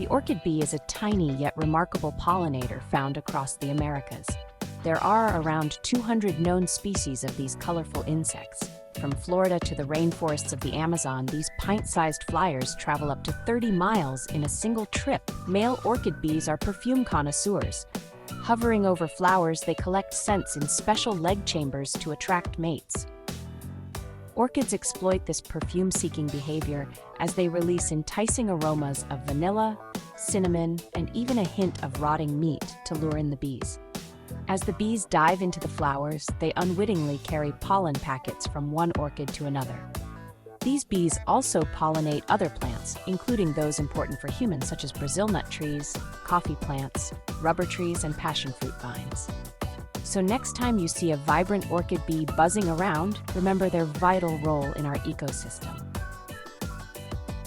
The orchid bee is a tiny yet remarkable pollinator found across the Americas. There are around 200 known species of these colorful insects. From Florida to the rainforests of the Amazon, these pint-sized flyers travel up to 30 miles in a single trip. Male orchid bees are perfume connoisseurs. Hovering over flowers, they collect scents in special leg chambers to attract mates. Orchids exploit this perfume-seeking behavior as they release enticing aromas of vanilla, cinnamon, and even a hint of rotting meat to lure in the bees. As the bees dive into the flowers, they unwittingly carry pollen packets from one orchid to another. These bees also pollinate other plants, including those important for humans such as Brazil nut trees, coffee plants, rubber trees, and passion fruit vines. So next time you see a vibrant orchid bee buzzing around, remember their vital role in our ecosystem.